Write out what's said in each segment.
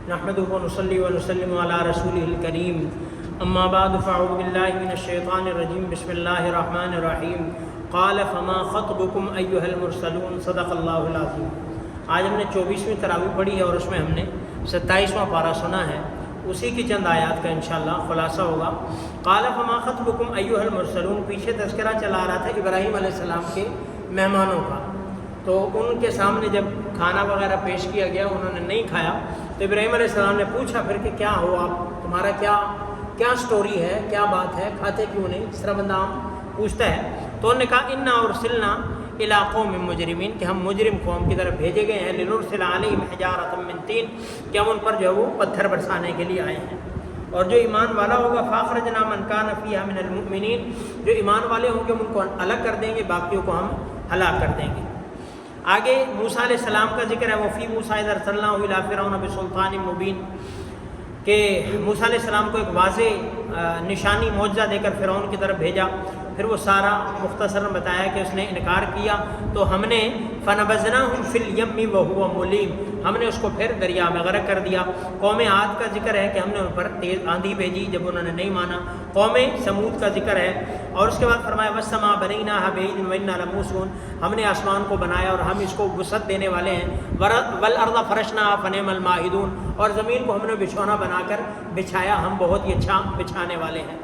نحمدہ ونصلی ونسلم علی رسولہ الکریم اما بعد فاعوذ باللہ من الشیطان الرجیم بسم اللہ الرحمن الرحیم قال فما خطبکم ایھا المرسلون صدق اللہ العظیم۔ آج ہم نے 24ویں تراویح پڑھی ہے اور اس میں ہم نے 27واں پارہ سنا ہے، اسی کی چند آیات کا انشاءاللہ خلاصہ ہوگا۔ قال فما خطبکم ایھا المرسلون، پیچھے تذکرہ چلا آ رہا تھا ابراہیم علیہ السلام کے مہمانوں کا، تو ان کے سامنے جب کھانا وغیرہ پیش کیا گیا انہوں نے نہیں کھایا، تو ابراہیم علیہ السلام نے پوچھا پھر کہ کیا ہو آپ، تمہارا کیا سٹوری ہے، کیا بات ہے، کھاتے کیوں نہیں؟ اس طرح بندہ عام پوچھتا ہے۔ تو انہوں نے کہا انا ارسلنا الی قوم مجرمین، کہ ہم مجرم قوم کی طرف بھیجے گئے ہیں، لنرسل علیہم حجارۃ من طین، کہ ہم ان پر جو ہے وہ پتھر برسانے کے لیے آئے ہیں، اور جو ایمان والا ہوگا فاخرجنا من کان فیہا من المؤمنین، جو ایمان والے ہوں گے ہم ان کو الگ کر دیں گے، باقیوں کو ہم ہلاک کر دیں گے۔ آگے موسیٰ علیہ السلام کا ذکر ہے، وفی موسیٰ اذ ارسلناہ الی فرعون بسلطان مبین، کہ موسیٰ علیہ السلام کو ایک واضح نشانی معجزہ دے کر فرعون کی طرف بھیجا، پھر وہ سارا مختصراً بتایا کہ اس نے انکار کیا، تو ہم نے فنبذناہ فی الیم وہو ملیم، ہم نے اس کو پھر دریا میں غرق کر دیا۔ قوم عاد کا ذکر ہے کہ ہم نے ان پر تیز آندھی بھیجی جب انہوں نے نہیں مانا۔ قوم سمود کا ذکر ہے، اور اس کے بعد فرمایا والسماء بنیناھا بعید وانا لموسعون، ہم نے آسمان کو بنایا اور ہم اس کو وسعت دینے والے ہیں۔ والارض فرشناھا فنعم الماہدون، اور زمین کو ہم نے بچھونا بنا کر بچھایا، ہم بہت ہی اچھا بچھانے والے ہیں۔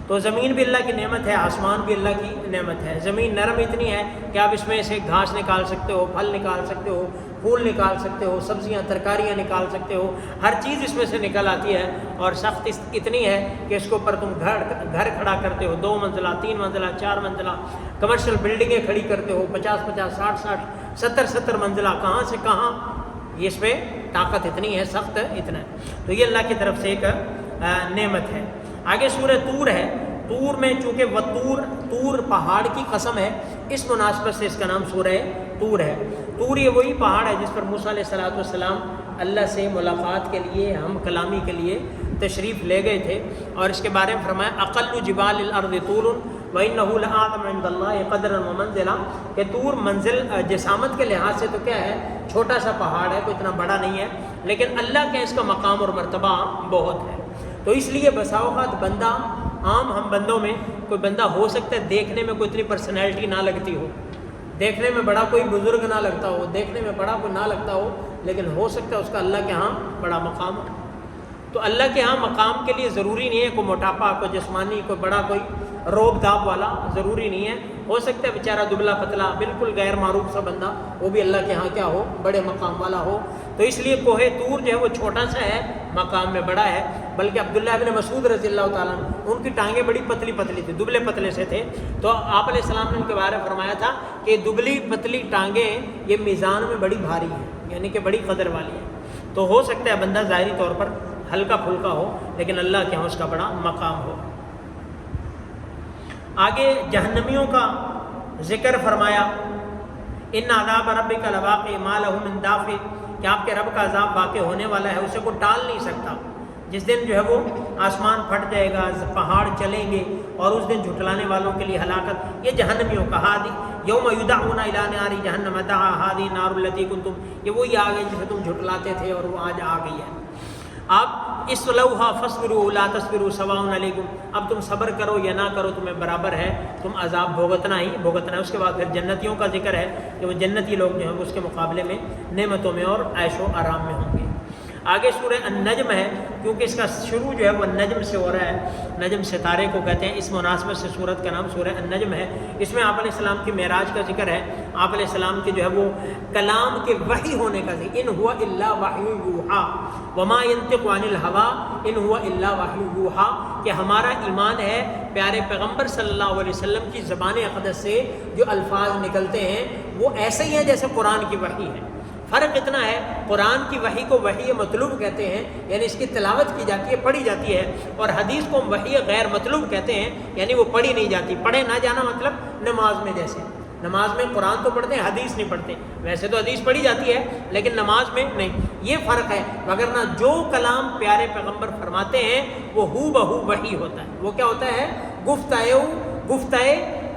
تو زمین بھی اللہ کی نعمت ہے، آسمان بھی اللہ کی نعمت ہے۔ زمین نرم اتنی ہے کہ آپ اس میں سے گھاس نکال سکتے ہو، پھل نکال سکتے ہو، پھول نکال سکتے ہو، سبزیاں ترکاریاں نکال سکتے ہو، ہر چیز اس میں سے نکل آتی ہے، اور سخت اتنی ہے کہ اس کے اوپر تم گھر کھڑا کرتے ہو، 2 منزلہ 3 منزلہ 4 منزلہ کمرشل بلڈنگیں کھڑی کرتے ہو، 50 60 70 منزلہ، کہاں سے کہاں، یہ اس پہ طاقت اتنی ہے، سخت اتنا ہے۔ تو یہ اللہ کی طرف سے ایک نعمت ہے۔ آگے سورہ طور ہے، طور میں چونکہ طور پہاڑ کی قسم ہے، اس مناسبت سے اس کا نام سورہ طور ہے۔ طور یہ وہی پہاڑ ہے جس پر موسیٰ علیہ السلام اللہ سے ملاقات کے لیے، ہم کلامی کے لیے تشریف لے گئے تھے، اور اس کے بارے میں فرمایا اقل جبال الارض طور وانہ لأعظم عند اللہ قدرا ومنزلا، کہ طور منزل جسامت کے لحاظ سے تو کیا ہے، چھوٹا سا پہاڑ ہے، کوئی اتنا بڑا نہیں ہے، لیکن اللہ کے اس کا مقام اور مرتبہ بہت ہے۔ تو اس لیے بسا اوقات بندہ، عام ہم بندوں میں کوئی بندہ ہو سکتا ہے دیکھنے میں کوئی اتنی پرسنالٹی نہ لگتی ہو، دیکھنے میں بڑا کوئی بزرگ نہ لگتا ہو، دیکھنے میں بڑا کوئی نہ لگتا ہو، لیکن ہو سکتا ہے اس کا اللہ کے ہاں بڑا مقام ہو۔ تو اللہ کے ہاں مقام کے لیے ضروری نہیں ہے کوئی موٹاپا، کوئی جسمانی، کوئی بڑا، کوئی روب داب والا، ضروری نہیں ہے۔ ہو سکتا ہے بیچارہ دبلا پتلا، بالکل غیر معروف سا بندہ، وہ بھی اللہ کے ہاں کیا ہو، بڑے مقام والا ہو۔ تو اس لیے کوہ طور جو ہے وہ چھوٹا سا ہے، مقام میں بڑا ہے، بلکہ عبداللہ ابن مسعود رضی اللہ تعالیٰ عنہ، ان کی ٹانگیں بڑی پتلی پتلی تھی، دبلے پتلے سے تھے، تو آپ علیہ السلام نے ان کے بارے میں فرمایا تھا کہ دبلی پتلی ٹانگیں یہ میزان میں بڑی بھاری ہیں، یعنی کہ بڑی قدر والی ہیں۔ تو ہو سکتا ہے بندہ ظاہری طور پر ہلکا پھلکا ہو، لیکن اللہ کے ہاں اس کا بڑا مقام ہو۔ آگے جہنمیوں کا ذکر فرمایا ان عذاب ربک لواقع ما لہ من دافع، کہ آپ کے رب کا عذاب واقع ہونے والا ہے، اسے کوئی ٹال نہیں سکتا۔ جس دن جو ہے وہ آسمان پھٹ جائے گا، پہاڑ چلیں گے، اور اس دن جھٹلانے والوں کے لیے ہلاکت۔ یہ جہنمیوں کا ہادی یوم یدعون الی نار جہنم دعا ہادی نار التی کنتم، یہ وہی آ گئی جسے تم جھٹلاتے تھے اور وہ آج آ گئی ہے۔ آپ اصلوھا فاصبروا لا تصبروا سواء علیکم، اب تم صبر کرو یا نہ کرو تمہیں برابر ہے، تم عذاب بھگتنا ہی بھگتنا ہے۔ اس کے بعد پھر جنتیوں کا ذکر ہے کہ وہ جنتی لوگ جو ہیں اس کے مقابلے میں نعمتوں میں اور عیش و آرام میں ہوں گے۔ آگے سورہ النجم ہے، کیونکہ اس کا شروع جو ہے وہ نجم سے ہو رہا ہے، نجم ستارے کو کہتے ہیں، اس مناسبت سے سورت کا نام سورہ النجم ہے۔ اس میں آپ علیہ السلام کی معراج کا ذکر ہے، آپ علیہ السلام کی جو ہے وہ کلام کے وحی ہونے کا ذکر، ان ہوا الا وحی یوحا وما ینطق عن الہوا ان ہوا الا وحی یوحا، کہ ہمارا ایمان ہے پیارے پیغمبر صلی اللہ علیہ وسلم کی زبان اقدس سے جو الفاظ نکلتے ہیں وہ ایسے ہی ہیں جیسے قرآن کی وحی ہے۔ فرق اتنا ہے، قرآن کی وحی کو وحی مطلوب کہتے ہیں، یعنی اس کی تلاوت کی جاتی ہے، پڑھی جاتی ہے، اور حدیث کو ہم وحی غیر مطلوب کہتے ہیں، یعنی وہ پڑھی نہیں جاتی۔ پڑھے نہ جانا مطلب نماز میں، جیسے نماز میں قرآن تو پڑھتے ہیں، حدیث نہیں پڑھتے، ویسے تو حدیث پڑھی جاتی ہے لیکن نماز میں نہیں، یہ فرق ہے۔ وگرنہ جو کلام پیارے پیغمبر فرماتے ہیں وہ ہو بہو وحی ہوتا ہے۔ وہ کیا ہوتا ہے؟ گفتہ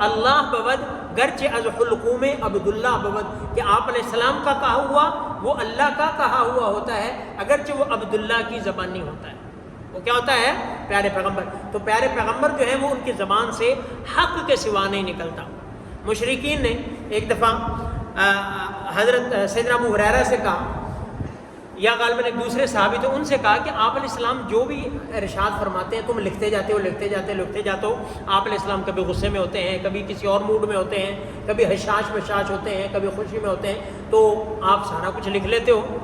اللہ بود گرچہ از حلقوم عبداللہ بود، کہ آپ علیہ السلام کا کہا ہوا وہ اللہ کا کہا ہوا ہوتا ہے، اگرچہ وہ عبداللہ کی زبانی ہوتا ہے۔ وہ کیا ہوتا ہے؟ پیارے پیغمبر۔ تو پیارے پیغمبر جو ہے وہ ان کی زبان سے حق کے سوا نہیں نکلتا۔ مشرکین نے ایک دفعہ حضرت سیدنا ابو ہریرہ سے کہا، یا غالباً ایک دوسرے صحابی تو ان سے کہا کہ آپ علیہ السلام جو بھی ارشاد فرماتے ہیں تم لکھتے جاتے ہو، لکھتے جاتے ہو۔ آپ علیہ السلام کبھی غصے میں ہوتے ہیں، کبھی کسی اور موڈ میں ہوتے ہیں، کبھی حشاش بشاش ہوتے ہیں، کبھی خوشی میں ہوتے ہیں، تو آپ سارا کچھ لکھ لیتے ہو۔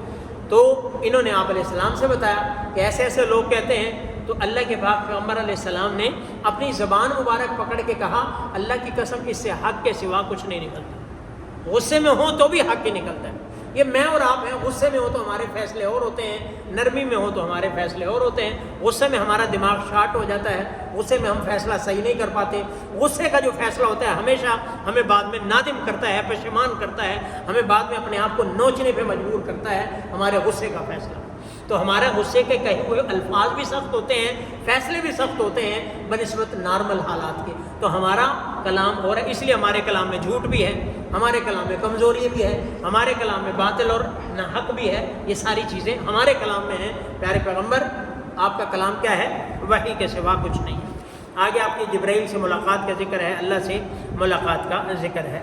تو انہوں نے آپ علیہ السلام سے بتایا کہ ایسے ایسے لوگ کہتے ہیں۔ تو اللہ کے پاک پیغمبر علیہ السلام نے اپنی زبان مبارک پکڑ کے کہا، اللہ کی قسم اس سے حق کے سوا کچھ نہیں نکلتا۔ غصے میں ہوں تو بھی حق ہی نکلتا ہے۔ یہ میں اور آپ ہیں، غصے میں ہو تو ہمارے فیصلے اور ہوتے ہیں، نرمی میں ہو تو ہمارے فیصلے اور ہوتے ہیں۔ غصے میں ہمارا دماغ شارٹ ہو جاتا ہے، غصے میں ہم فیصلہ صحیح نہیں کر پاتے۔ غصے کا جو فیصلہ ہوتا ہے ہمیشہ ہمیں بعد میں نادم کرتا ہے، پشیمان کرتا ہے، ہمیں بعد میں اپنے آپ کو نوچنے پہ مجبور کرتا ہے ہمارے غصے کا فیصلہ۔ تو ہمارے غصے کے کہے ہوئے الفاظ بھی سخت ہوتے ہیں، فیصلے بھی سخت ہوتے ہیں بنسبت نارمل حالات کے۔ تو ہمارا کلام اور اس لیے ہمارے کلام میں جھوٹ بھی ہے، ہمارے کلام میں کمزوری بھی ہے، ہمارے کلام میں باطل اور ناحق بھی ہے۔ یہ ساری چیزیں ہمارے کلام میں ہیں۔ پیارے پیغمبر آپ کا کلام کیا ہے؟ وحی کے سوا کچھ نہیں ہے۔ آگے آپ کی جبرائیل سے ملاقات کا ذکر ہے، اللہ سے ملاقات کا ذکر ہے۔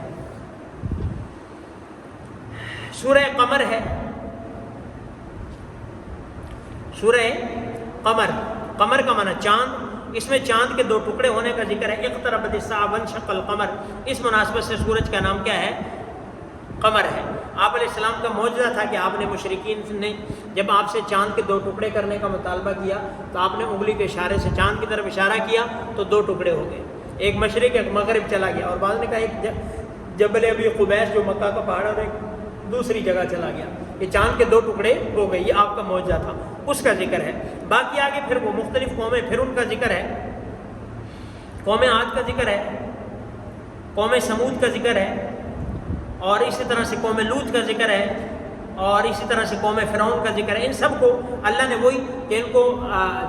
سورہ قمر ہے، سورہ قمر، قمر کا معنی چاند، اس میں چاند کے دو ٹکڑے ہونے کا ذکر ہے۔ اقتربت الساعہ وانشق القمر، اس مناسبت سے سورج کا نام کیا ہے؟ قمر ہے۔ آپ علیہ السلام کا معجزہ تھا کہ آپ نے مشرکین نے جب آپ سے چاند کے دو ٹکڑے کرنے کا مطالبہ کیا تو آپ نے انگلی کے اشارے سے چاند کی طرف اشارہ کیا تو دو ٹکڑے ہو گئے، ایک مشرق ایک مغرب چلا گیا، اور بعض نے کہا ایک جبل ابی قبیس جو مکہ کا پہاڑ ہے دوسری جگہ چلا گیا۔ یہ چاند کے دو ٹکڑے ہو گئے، یہ آپ کا معجزہ تھا، اس کا ذکر ہے۔ باقی آگے پھر وہ مختلف قومیں، پھر ان کا ذکر ہے۔ قوم عاد کا ذکر ہے، قوم سمود کا ذکر ہے، اور اسی طرح سے قوم لوط کا ذکر ہے، اور اسی طرح سے قوم فرعون کا ذکر ہے۔ ان سب کو اللہ نے وہی کہ ان کو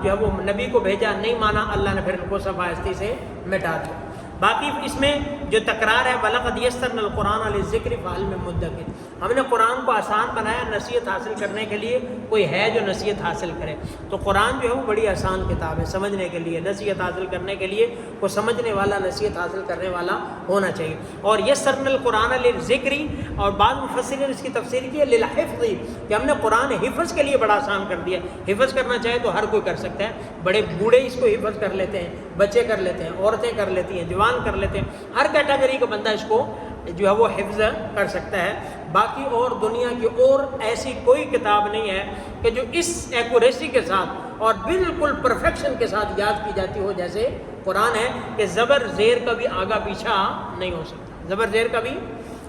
جو ہے وہ نبی کو بھیجا نہیں مانا، اللہ نے پھر ان کو صفائستی سے مٹا دیا۔ باقی اس میں جو تکرار ہے وَلَقَدْ يَسَّرْنَا الْقُرْآنَ لِلذِّكْرِ فَهَلْ مِن مُدَّكِرٍ، ہم نے قرآن کو آسان بنایا نصیحت حاصل کرنے کے لیے، کوئی ہے جو نصیحت حاصل کرے۔ تو قرآن جو ہے وہ بڑی آسان کتاب ہے سمجھنے کے لیے، نصیحت حاصل کرنے کے لیے کوئی سمجھنے والا، نصیحت حاصل کرنے والا ہونا چاہیے۔ اور يَسَّرْنَا الْقُرْآنَ لِلذِّكْرِ، اور بعض مفسرین اس کی تفسیر کی ہے لِلْحِفْظِ، کہ ہم نے قرآن حفظ کے لیے بڑا آسان کر دیا۔ حفظ کرنا چاہے تو ہر کوئی کر سکتا ہے، بڑے بوڑھے اس کو حفظ کر لیتے ہیں، بچے کر لیتے ہیں، عورتیں کر لیتی ہیں، جوان کر لیتے ہیں، ہر کیٹیگری کا بندہ اس کو جو ہے وہ حفظ کر سکتا ہے۔ باقی اور دنیا کی اور ایسی کوئی کتاب نہیں ہے کہ جو اس ایکوریسی کے ساتھ اور بالکل پرفیکشن کے ساتھ یاد کی جاتی ہو جیسے قرآن ہے، کہ زبر زیر کا بھی آگا پیچھا نہیں ہو سکتا، زبر زیر کا بھی۔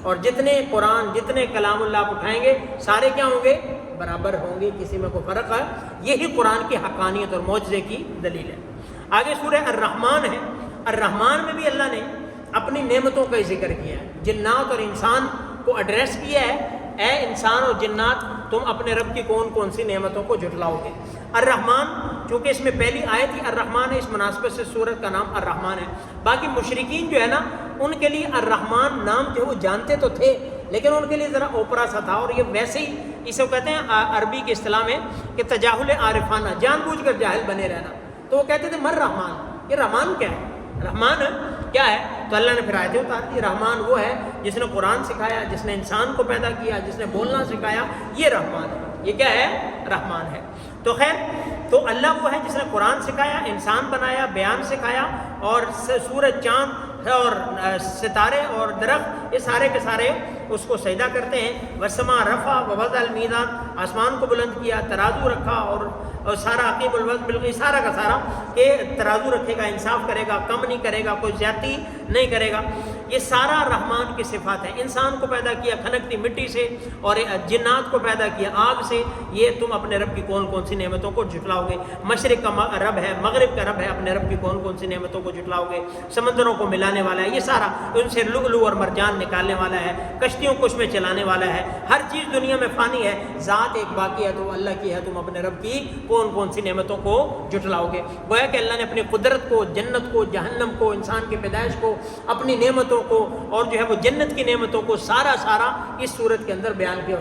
اور جتنے قرآن، جتنے کلام اللہ آپ اٹھائیں گے سارے کیا ہوں گے؟ برابر ہوں گے، کسی میں کوئی فرق ہے۔ یہی قرآن کی حقانیت اور معجزے کی دلیل ہے۔ آگے سورہ الرحمن ہے، الرحمن میں بھی اللہ نے اپنی نعمتوں کا ذکر کیا ہے، جنات اور انسان کو ایڈریس کیا ہے، اے انسان اور جنات تم اپنے رب کی کون کون سی نعمتوں کو جھٹلاؤ گے۔ الرحمن چونکہ اس میں پہلی آیت ہی الرحمن ہے، اس مناسبت سے سورت کا نام الرحمن ہے۔ باقی مشرکین جو ہے نا ان کے لیے الرحمن نام جو وہ جانتے تو تھے لیکن ان کے لیے ذرا اوپرا سا تھا، اور یہ ویسے ہی اسے کہتے ہیں عربی کی اصطلاح میں کہ تجاہل عارفانہ، جان بوجھ کر جاہل بنے رہنا۔ تو وہ کہتے تھے مر رحمان، یہ رحمان کیا ہے؟ رحمان کیا ہے؟ تو اللہ نے پھر آیتیں اتار دی، رحمان وہ ہے جس نے قرآن سکھایا، جس نے انسان کو پیدا کیا، جس نے بولنا سکھایا، یہ رحمان ہے۔ یہ کیا ہے؟ رحمان ہے۔ تو خیر، تو اللہ وہ ہے جس نے قرآن سکھایا، انسان بنایا، بیان سکھایا، اور سورج، چاند اور ستارے اور درخت یہ سارے کے سارے اس کو سجدہ کرتے ہیں۔ وَالسَّمَاءَ رَفَعَ وَوَضَعَ الْمِيزَانَ، آسمان کو بلند کیا، ترازو رکھا، اور سارا عقیم الوزن بالکل سارا کا سارا کہ ترازو رکھے گا، انصاف کرے گا، کم نہیں کرے گا، کوئی زیادتی نہیں کرے گا۔ یہ سارا رحمان کی صفات ہے۔ انسان کو پیدا کیا کھنکتی مٹی سے، اور جنات کو پیدا کیا آگ سے۔ یہ تم اپنے رب کی کون کون سی نعمتوں کو جھٹلاؤ گے؟ مشرق کا رب ہے، مغرب کا رب ہے، اپنے رب کی کون کون سی نعمتوں کو جھٹلاؤ گے؟ سمندروں کو ملانے والا ہے، یہ سارا ان سے لؤلؤ اور مرجان نکالنے والا ہے، کشتیوں کو اس میں چلانے والا ہے، ہر چیز دنیا میں فانی ہے، ذات ایک باقی ہے تو اللہ کی ہے، تم اپنے رب کی کون کون سی نعمتوں کو جھٹلاؤ گے؟ گویا کہ اللہ نے اپنی قدرت کو، جنت کو، جہنم کو، انسان کی پیدائش کو، اپنی نعمتوں کو اور جو ہے وہ جنت کی نعمتوں کو سارا اس صورت کے اندر بیان کیا.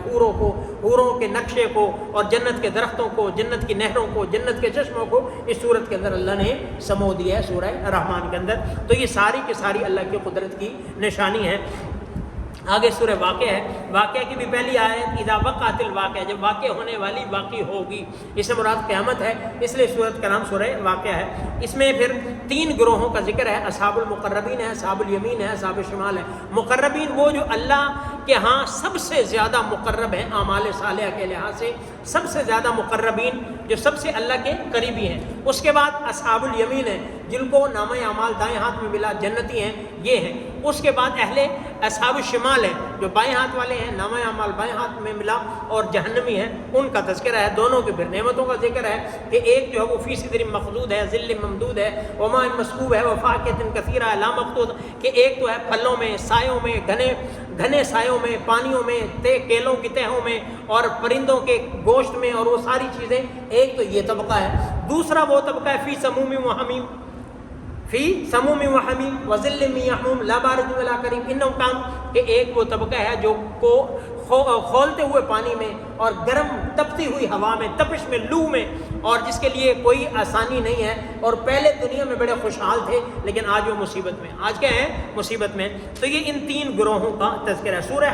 حوروں کے نقشے کو اور جنت کے درختوں کو، جنت کی نہروں کو، جنت کے چشموں کو اس صورت کے اندر اللہ نے سمو دیا ہے سورہ رحمان کے اندر. تو یہ ساری کی ساری اللہ کی قدرت کی نشانی ہے. آگے سورہ واقعہ ہے. واقعہ کی بھی پہلی آیت اذا وقعت الواقعہ، جب واقع ہونے والی واقع ہوگی، اس سے مراد قیامت ہے، اس لیے سورت کا نام سورہ واقعہ ہے. اس میں پھر 3 گروہوں کا ذکر ہے. اصحاب المقربین ہے، اصحاب الیمین ہے، اصحاب الشمال ہے. مقربین وہ جو اللہ کے ہاں سب سے زیادہ مقرب ہیں اعمال صالحہ کے لحاظ سے، سب سے زیادہ مقربین جو سب سے اللہ کے قریبی ہیں. اس کے بعد اصحاب الیمین ہیں جن کو نامہ اعمال دائیں ہاتھ میں ملا، جنتی ہیں، یہ ہیں. اس کے بعد اصحاب الشمال ہیں جو بائیں ہاتھ والے ہیں، نامہ اعمال بائیں ہاتھ میں ملا اور جہنمی ہیں، ان کا تذکرہ ہے. دونوں کے پھر نعمتوں کا ذکر ہے کہ ایک جو ہے وہ فی سدر مخضود ہے، ظل ممدود ہے، وماء مسکوب ہے، وفاکہۃ کثیرہ لا مقطوع، کہ ایک تو ہے پھلوں میں، سایوں میں، گھنے سایوں میں، پانیوں میں، کیلوں کی تہوں میں اور پرندوں کے گوشت میں اور وہ ساری چیزیں. ایک تو یہ طبقہ ہے. دوسرا وہ طبقہ ہے فی سموم و حمیم وظل من یحموم لا بارد ولا کریم انہم کانوا، کہ ایک وہ طبقہ ہے جو کو کھولتے ہوئے پانی میں اور گرم تپتی ہوئی ہوا میں، تپش میں، لو میں، اور جس کے لیے کوئی آسانی نہیں ہے. اور پہلے دنیا میں بڑے خوشحال تھے لیکن آج وہ مصیبت میں، آج کیا ہے؟ مصیبت میں. تو یہ ان 3 گروہوں کا تذکرہ ہے. سورہ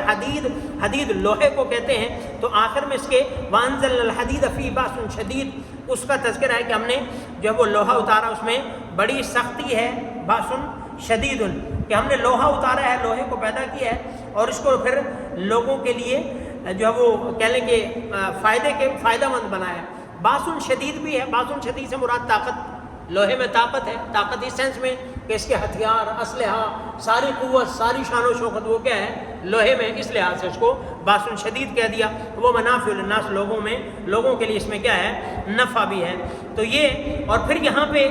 حدید لوہے کو کہتے ہیں. تو آخر میں اس کے وانزلنا الحدید فی باس شدید، اس کا تذکرہ ہے کہ ہم نے جو وہ لوہا اتارا، اس میں بڑی سختی ہے، باسن شدید، کہ ہم نے لوہا اتارا ہے، لوہے کو پیدا کیا ہے اور اس کو پھر لوگوں کے لیے جو ہے وہ کہہ لیں کہ فائدہ مند بنایا. باسن شدید بھی ہے. باسن شدید سے مراد طاقت، لوہے میں طاقت ہے. طاقت اس سینس میں کہ اس کے ہتھیار، اسلحہ، ساری قوت، ساری شان و شوکت وہ کیا ہے؟ لوہے میں. اس لحاظ سے اس کو باسن شدید کہہ دیا. وہ منافع للناس، لوگوں کے لیے اس میں کیا ہے؟ نفع بھی ہے. تو یہ، اور پھر یہاں پہ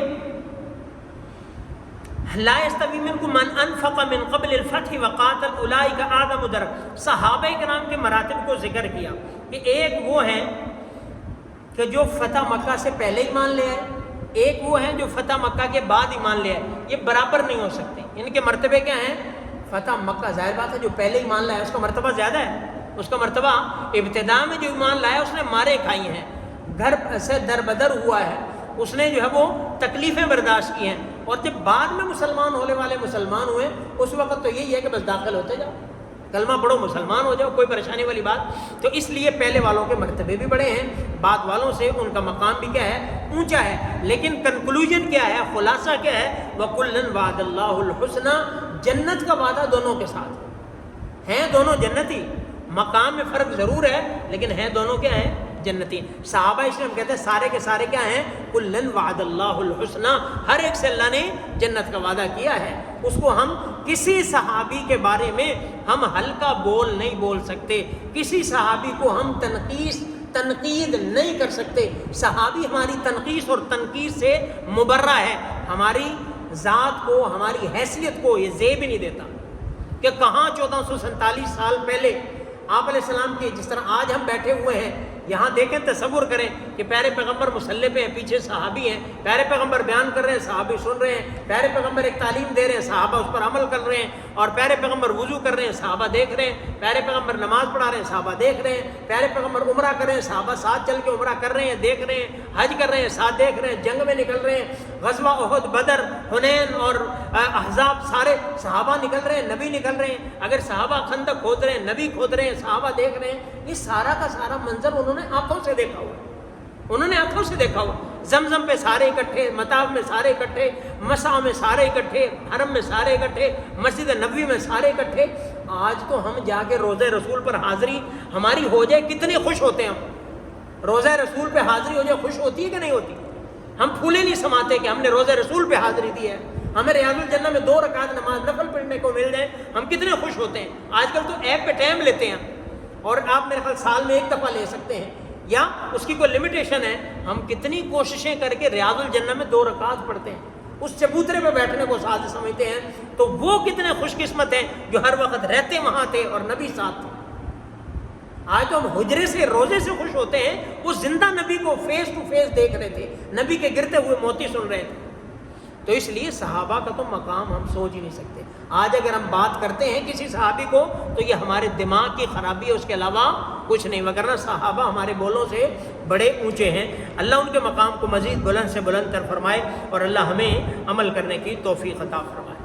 لا یستوی منکم من انفق من قبل الفتح وقاتل اولئک اعظم درجۃ. صحابہ کرام کے مراتب کو ذکر کیا کہ ایک وہ ہیں کہ جو فتح مکہ سے پہلے ایمان لے آئے، ایک وہ ہیں جو فتح مکہ کے بعد ایمان لے آئے. یہ برابر نہیں ہو سکتے. ان کے مرتبے کیا ہیں؟ فتح مکہ، ظاہر بات ہے جو پہلے ایمان لایا اس کا مرتبہ زیادہ ہے. اس کا مرتبہ ابتدا میں جو ایمان لایا اس نے مارے کھائی ہیں، گھر سے در بدر ہوا ہے، اس نے جو ہے وہ تکلیفیں برداشت کی ہیں. اور جب بعد میں مسلمان ہونے والے مسلمان ہوئے، اس وقت تو یہی ہے کہ بس داخل ہوتے جاؤ، کلمہ پڑھو، مسلمان ہو جاؤ، کوئی پریشانی والی بات. تو اس لیے پہلے والوں کے مرتبے بھی بڑے ہیں، بعد والوں سے ان کا مقام بھی کیا ہے؟ اونچا ہے. لیکن کنکلوژن کیا ہے؟ خلاصہ کیا ہے؟ وَكُلًّا وَعَدَ اللَّهُ الْحُسْنَى، جنت کا وعدہ دونوں کے ساتھ ہیں. دونوں جنتی، مقام میں فرق ضرور ہے لیکن ہیں دونوں کیا ہیں؟ جنتی. صحابہ اسلام کہتے ہیں سارے کے سارے کیا ہیں؟ کلن وعد اللہ الحسنى، ہر ایک سے اللہ نے جنت کا وعدہ کیا ہے. اس کو ہم کسی صحابی کے بارے میں ہم ہلکا بول نہیں بول سکتے، کسی صحابی کو ہم تنقید نہیں کر سکتے. صحابی ہماری تنقید اور تنقید سے مبرہ ہے. ہماری ذات کو، ہماری حیثیت کو یہ زیب ہی نہیں دیتا کہ کہاں 1447 سال پہلے آپ علیہ السلام کی، جس طرح آج ہم بیٹھے ہوئے ہیں یہاں دیکھیں، تصور کریں کہ پیارے پیغمبر مسلح پہ ہیں، پیچھے صحابی ہیں، پیارے پیغمبر بیان کر رہے ہیں، صحابی سن رہے ہیں، پیارے پیغمبر ایک تعلیم دے رہے ہیں، صحابہ اس پر عمل کر رہے ہیں، اور پیارے پیغمبر وضو کر رہے ہیں، صحابہ دیکھ رہے ہیں، پیارے پیغمبر نماز پڑھا رہے ہیں، صحابہ دیکھ رہے ہیں، پیارے پیغمبر عمرہ کر رہے ہیں، صحابہ ساتھ چل کے عمرہ کر رہے ہیں، دیکھ رہے ہیں، حج کر رہے ہیں، ساتھ دیکھ رہے ہیں، جنگ میں نکل رہے ہیں، غزوہ احد، بدر، حنین اور احزاب، سارے صحابہ نکل رہے ہیں، نبی نکل رہے ہیں. اگر صحابہ خندق کھود رہے ہیں، نبی کھود رہے ہیں، صحابہ دیکھ رہے ہیں. یہ سارا کا سارا منظر انہوں نے آنکھوں سے دیکھا ہوا، انہوں نے آنکھوں سے دیکھا ہوا. زمزم پہ سارے اکٹھے، مطاف میں سارے اکٹھے، مسا میں سارے اکٹھے، حرم میں سارے اکٹھے، مسجد نبوی میں سارے اکٹھے. آج تو ہم جا کے روضہ رسول پر حاضری ہماری ہو جائے کتنے خوش ہوتے ہیں. ہم روضہ رسول پہ حاضری ہو جائے خوش ہوتی ہے کہ نہیں ہوتی؟ ہم پھولے نہیں سماتے کہ ہم نے روضہ رسول پہ حاضری دی ہے، ہمیں ریاض الجنہ میں 2 رکعت نماز نفل پڑھنے کو مل جائے، ہم کتنے خوش ہوتے ہیں. آج کل تو ایپ پہ ٹائم لیتے ہیں اور آپ میرے خیال سال میں 1 دفعہ لے سکتے ہیں یا اس کی کوئی لمیٹیشن ہے. ہم کتنی کوششیں کر کے ریاض الجنہ میں 2 رکعت پڑھتے ہیں، اس چبوترے پہ بیٹھنے کو ساتھ سمجھتے ہیں. تو وہ کتنے خوش قسمت ہیں جو ہر وقت رہتے وہاں تھے اور نبی ساتھ تھے. آج تو ہم حجرے سے، روزے سے خوش ہوتے ہیں. وہ زندہ نبی کو فیس ٹو فیس دیکھ رہے تھے، نبی کے گرتے ہوئے موتی سن رہے تھے. تو اس لیے صحابہ کا تو مقام ہم سوچ ہی نہیں سکتے. آج اگر ہم بات کرتے ہیں کسی صحابی کو تو یہ ہمارے دماغ کی خرابی ہے، اس کے علاوہ کچھ نہیں، وگرنہ صحابہ ہمارے بولوں سے بڑے اونچے ہیں. اللہ ان کے مقام کو مزید بلند سے بلند تر فرمائے اور اللہ ہمیں عمل کرنے کی توفیق عطا فرمائے.